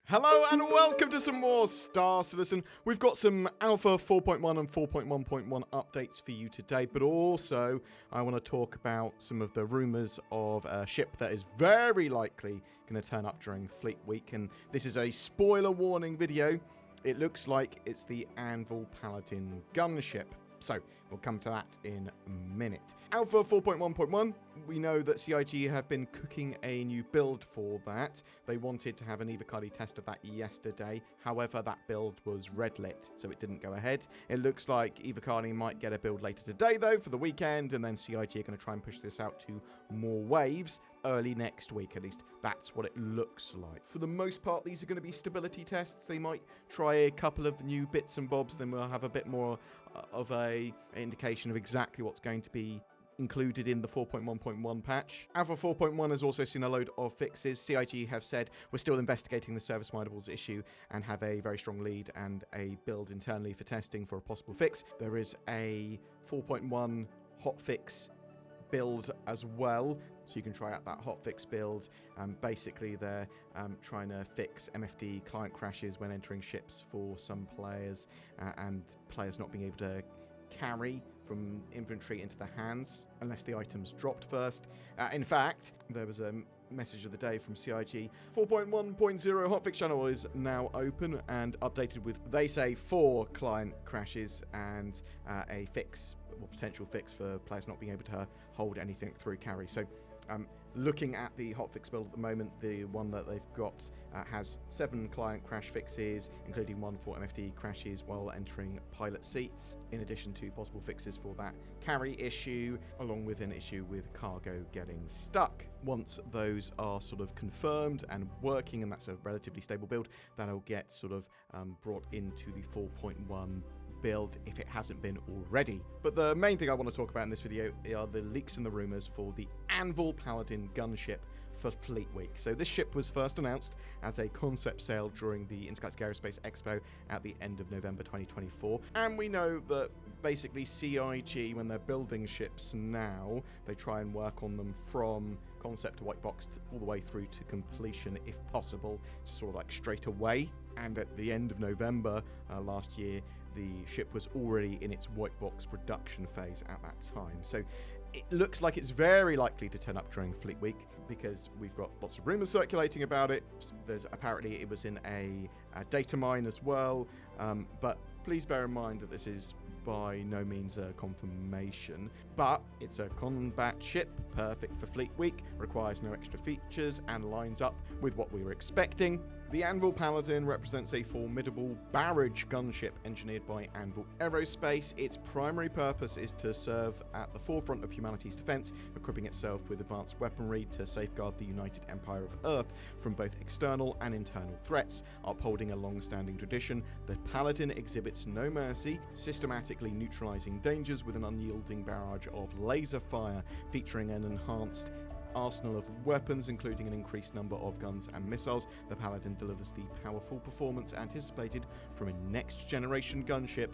Hello and welcome to some more Star Citizen. We've got some Alpha 4.1 and 4.1.1 updates for you today, but also I want to talk about some of the rumours of a ship that is very likely going to turn up during Fleet Week, and this is a spoiler warning video. It looks like it's the Anvil Paladin gunship. So, we'll come to that in a minute. Alpha 4.1.1, we know that CIG have been cooking a new build for that. They wanted to have an EVOCATI test of that yesterday. However, that build was red-lit, so it didn't go ahead. It looks like EVOCATI might get a build later today, though, for the weekend, and then CIG are going to try and push this out to more waves early next week. At least that's what it looks like. For the most part, these are going to be stability tests. They might try a couple of new bits and bobs, then we'll have a bit more of an indication of exactly what's going to be included in the 4.1.1 patch. Alpha 4.1 has also seen a load of fixes. CIG have said we're still investigating the service mindable's issue and have a very strong lead and a build internally for testing for a possible fix. There is a 4.1 hotfix build as well, so you can try out that hotfix build. Basically, they're trying to fix MFD client crashes when entering ships for some players and players not being able to carry from inventory into the hands unless the item's dropped first. In fact, there was a message of the day from CIG. 4.1.0 hotfix channel is now open and updated with, they say, 4 client crashes and a fix, or potential fix for players not being able to hold anything through carry. So looking at the hotfix build at the moment, the one that they've got has 7 client crash fixes, including 1 for MFD crashes while entering pilot seats, in addition to possible fixes for that carry issue, along with an issue with cargo getting stuck. Once those are sort of confirmed and working, and that's a relatively stable build, that'll get sort of brought into the 4.1 build if it hasn't been already. But the main thing I want to talk about in this video are the leaks and the rumours for the Anvil Paladin gunship for Fleet Week. So this ship was first announced as a concept sale during the Intergalactic Aerospace Expo at the end of November 2024, and we know that basically CIG, when they're building ships now, they try and work on them from concept to white box all the way through to completion if possible, sort of like straight away. And at the end of November last year, the ship was already in its white box production phase at that time. So it looks like it's very likely to turn up during Fleet Week because we've got lots of rumors circulating about it. There's apparently it was in a data mine as well, but please bear in mind that this is by no means a confirmation, but it's a combat ship, perfect for Fleet Week, requires no extra features, and lines up with what we were expecting. The Anvil Paladin represents a formidable barrage gunship engineered by Anvil Aerospace. Its primary purpose is to serve at the forefront of humanity's defense, equipping itself with advanced weaponry to safeguard the United Empire of Earth from both external and internal threats. Upholding a long-standing tradition, the Paladin exhibits no mercy, systematically neutralizing dangers with an unyielding barrage of laser fire, featuring an enhanced arsenal of weapons, including an increased number of guns and missiles. The Paladin delivers the powerful performance anticipated from a next-generation gunship,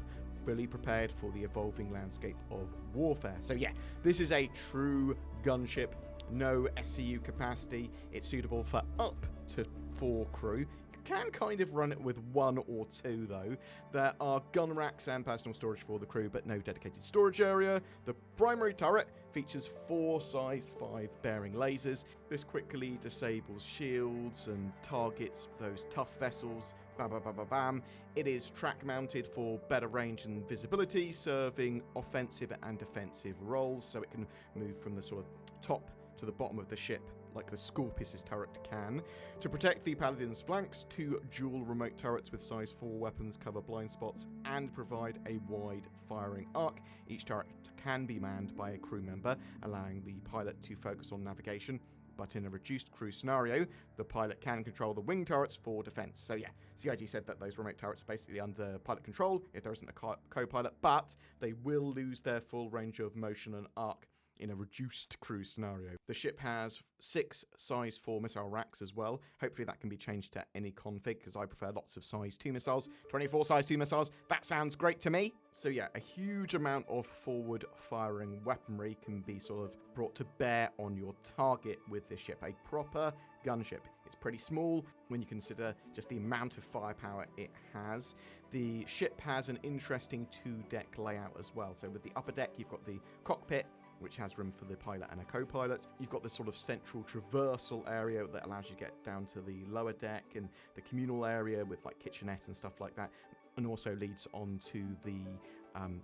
fully prepared for the evolving landscape of warfare. So yeah, this is a true gunship, no SCU capacity. It's suitable for up to 4 crew. Can kind of run it with 1 or 2 though. There are gun racks and personal storage for the crew, but no dedicated storage area. The primary turret features 4 size 5 bearing lasers. This quickly disables shields and targets those tough vessels. Bam, bam, bam, bam, bam. It is track mounted for better range and visibility, serving offensive and defensive roles, so it can move from the sort of top to the bottom of the ship like the Scorpius's turret can. To protect the Paladin's flanks, 2 dual remote turrets with size 4 weapons cover blind spots and provide a wide firing arc. Each turret can be manned by a crew member, allowing the pilot to focus on navigation. But in a reduced crew scenario, the pilot can control the wing turrets for defense. So yeah, CIG said that those remote turrets are basically under pilot control if there isn't a co-pilot, but they will lose their full range of motion and arc in a reduced crew scenario. The ship has 6 size 4 missile racks as well. Hopefully that can be changed to any config, because I prefer lots of size 2 missiles. 24 size 2 missiles, that sounds great to me. So yeah, a huge amount of forward firing weaponry can be sort of brought to bear on your target with this ship. A proper gunship. It's pretty small when you consider just the amount of firepower it has. The ship has an interesting 2-deck layout as well. So with the upper deck, you've got the cockpit, which has room for the pilot and a co-pilot. You've got this sort of central traversal area that allows you to get down to the lower deck and the communal area with like kitchenette and stuff like that, and also leads on to the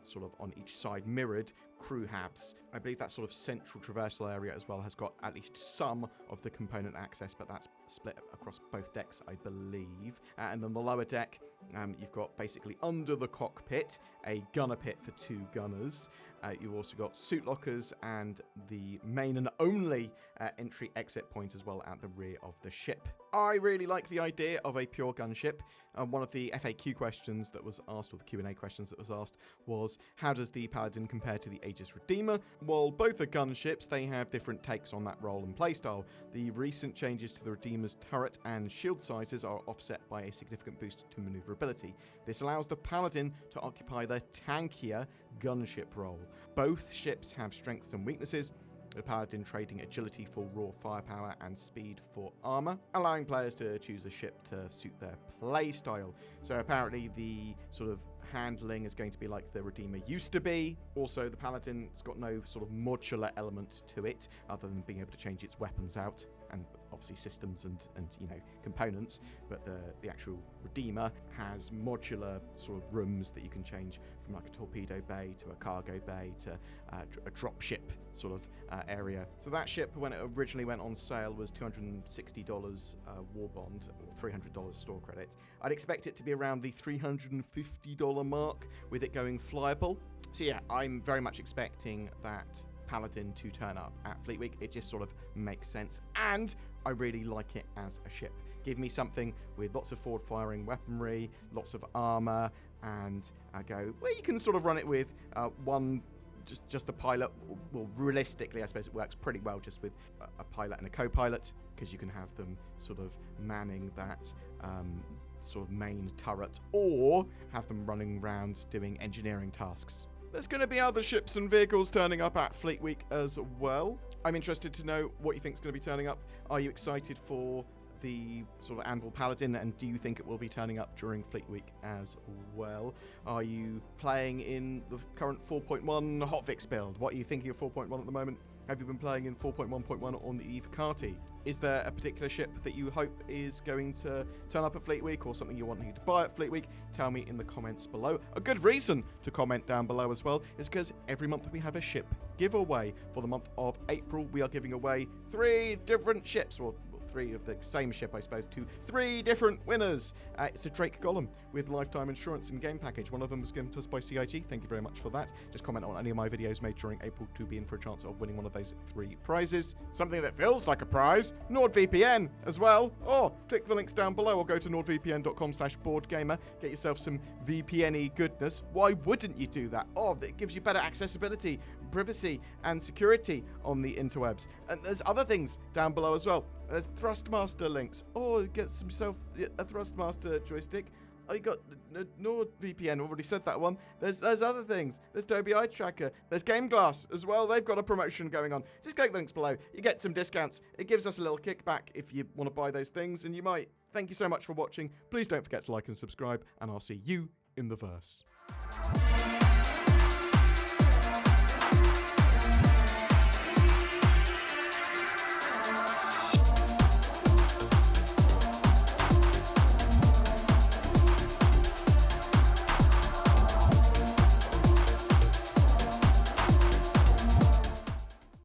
sort of on each side mirrored crew habs. I believe that sort of central traversal area as well has got at least some of the component access, but that's split across both decks, I believe. And then the lower deck, you've got basically under the cockpit a gunner pit for 2 gunners. You've also got suit lockers and the main and only entry-exit point as well at the rear of the ship. I really like the idea of a pure gunship. One of the FAQ questions that was asked, or the Q&A questions that was asked, was how does the Paladin compare to the Aegis Redeemer? Well, both are gunships. They have different takes on that role and playstyle. The recent changes to the Redeemer's turret and shield sizes are offset by a significant boost to maneuverability. This allows the Paladin to occupy the tankier gunship role. Both ships have strengths and weaknesses, the Paladin trading agility for raw firepower and speed for armor, allowing players to choose a ship to suit their playstyle. So apparently the sort of handling is going to be like the Redeemer used to be. Also, the Paladin's got no sort of modular element to it, other than being able to change its weapons out, and obviously systems and you know, components. But the actual Redeemer has modular sort of rooms that you can change from like a torpedo bay to a cargo bay to a dropship sort of area. So that ship, when it originally went on sale, was $260 war bond, or $300 store credit. I'd expect it to be around the $350 mark with it going flyable. So yeah, I'm very much expecting that Paladin to turn up at Fleet Week. It just sort of makes sense, and I really like it as a ship. Give me something with lots of forward-firing weaponry, lots of armor, and well, you can sort of run it with one. Just the pilot. Well, realistically, I suppose it works pretty well just with a pilot and a co-pilot, because you can have them sort of manning that sort of main turret, or have them running around doing engineering tasks. There's going to be other ships and vehicles turning up at Fleet Week as well. I'm interested to know what you think is going to be turning up. Are you excited for the sort of Anvil Paladin, and do you think it will be turning up during Fleet Week as well? Are you playing in the current 4.1 hotfix build? What are you thinking of 4.1 at the moment? Have you been playing in 4.1.1 on the EVOCATI? Is there a particular ship that you hope is going to turn up at Fleet Week, or something you're wanting to buy at Fleet Week? Tell me in the comments below. A good reason to comment down below as well is because every month we have a ship giveaway. For the month of April, we are giving away 3 different ships, well, 3 of the same ship, I suppose, to 3 different winners. It's a Drake Golem with lifetime insurance and game package. One of them was given to us by CIG. Thank you very much for that. Just comment on any of my videos made during April to be in for a chance of winning one of those 3 prizes. Something that feels like a prize, NordVPN as well. Or click the links down below, or go to nordvpn.com/BoredGamer. Get yourself some VPN-y goodness. Why wouldn't you do that? Oh, it gives you better accessibility, privacy, and security on the interwebs. And there's other things down below as well. There's THRUSTMASTER links. Or get himself a THRUSTMASTER joystick. Oh, you got NordVPN, already said that one. There's other things. There's Dolby Eye Tracker. There's Game Glass as well. They've got a promotion going on. Just click the links below. You get some discounts. It gives us a little kickback if you want to buy those things, and you might. Thank you so much for watching. Please don't forget to like and subscribe, and I'll see you in the verse.